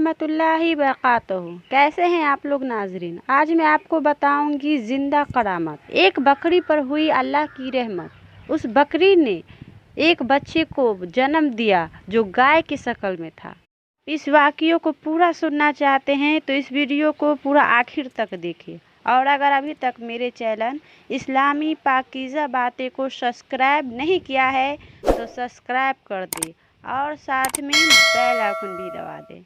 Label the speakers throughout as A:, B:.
A: रहमतुल्लाहि वबरकातुहू। कैसे हैं आप लोग नाजरीन। आज मैं आपको बताऊंगी जिंदा करामत। एक बकरी पर हुई अल्लाह की रहमत। उस बकरी ने एक बच्चे को जन्म दिया जो गाय की शक्ल में था। इस वाक़ियों को पूरा सुनना चाहते हैं तो इस वीडियो को पूरा आखिर तक देखिए। और अगर अभी तक मेरे चैनल इस्लामी पाकीज़ा बातें को सब्सक्राइब नहीं किया है तो सब्सक्राइब कर दे और साथ में बेल आइकन भी दबा दे।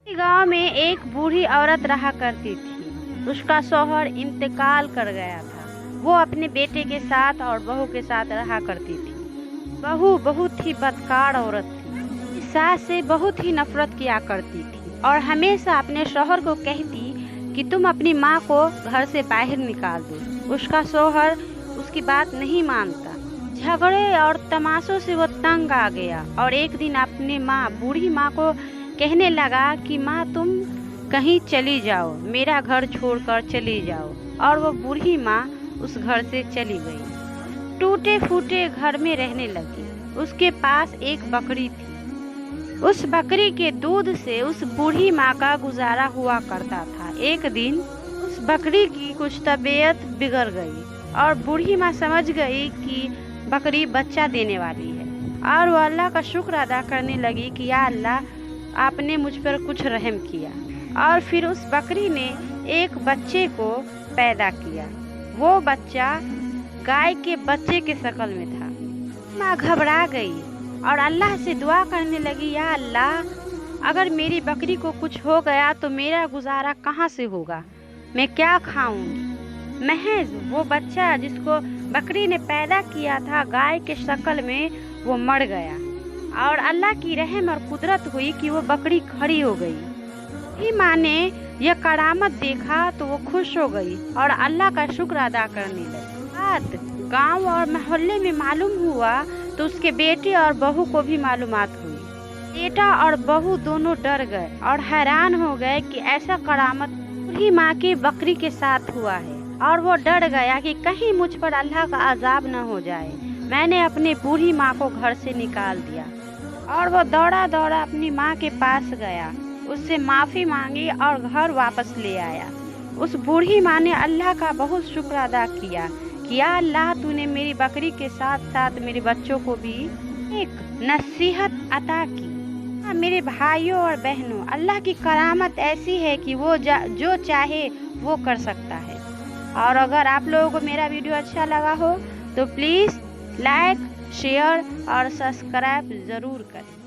A: गांव में एक बूढ़ी औरत रहा करती थी। उसका शौहर इंतकाल कर गया था। वो अपने बेटे के साथ और बहू के साथ रहा करती थी। बहू बहुत ही बदकार औरत थी। सास से बहुत ही नफरत किया करती थी और हमेशा अपने शौहर को कहती कि तुम अपनी माँ को घर से बाहर निकाल दो। उसका शौहर उसकी बात नहीं मानता। झगड़े और तमाशों से वो तंग आ गया और एक दिन अपने बूढ़ी माँ को कहने लगा कि माँ तुम कहीं चली जाओ, मेरा घर छोड़कर चली जाओ। और वो बूढ़ी माँ उस घर से चली गई। टूटे फूटे घर में रहने लगी। उसके पास एक बकरी थी। उस बकरी के दूध से उस बूढ़ी माँ का गुजारा हुआ करता था। एक दिन उस बकरी की कुछ तबीयत बिगड़ गई और बूढ़ी माँ समझ गई कि बकरी बच्चा देने वाली है और वो अल्लाह का शुक्र अदा करने लगी कि या अल्लाह आपने मुझ पर कुछ रहम किया। और फिर उस बकरी ने एक बच्चे को पैदा किया। वो बच्चा गाय के बच्चे के शक्ल में था। माँ घबरा गई और अल्लाह से दुआ करने लगी, या अल्लाह अगर मेरी बकरी को कुछ हो गया तो मेरा गुजारा कहाँ से होगा, मैं क्या खाऊंगी। महज वो बच्चा जिसको बकरी ने पैदा किया था गाय के शक्ल में, वो मर गया और अल्लाह की रहम और कुदरत हुई कि वो बकरी खड़ी हो गई। ही माँ ने यह करामत देखा तो वो खुश हो गई और अल्लाह का शुक्र अदा करने लगी। बात गांव और मोहल्ले में मालूम हुआ तो उसके बेटे और बहू को भी मालूमात हुई। बेटा और बहू दोनों डर गए और हैरान हो गए कि ऐसा करामत बूढ़ी माँ की बकरी के साथ हुआ है। और वो डर गया कि कहीं मुझ पर अल्लाह का अजाब न हो जाए। मैंने अपनी बूढ़ी माँ को घर से निकाल दिया और वो दौड़ा दौड़ा अपनी माँ के पास गया, उससे माफ़ी मांगी और घर वापस ले आया। उस बूढ़ी माँ ने अल्लाह का बहुत शुक्र अदा किया कि या अल्लाह तूने मेरी बकरी के साथ साथ मेरे बच्चों को भी एक नसीहत अता की। मेरे भाइयों और बहनों, अल्लाह की करामत ऐसी है कि वो जो चाहे वो कर सकता है। और अगर आप लोगों को मेरा वीडियो अच्छा लगा हो तो प्लीज़ लाइक, शेयर और सब्सक्राइब ज़रूर करें।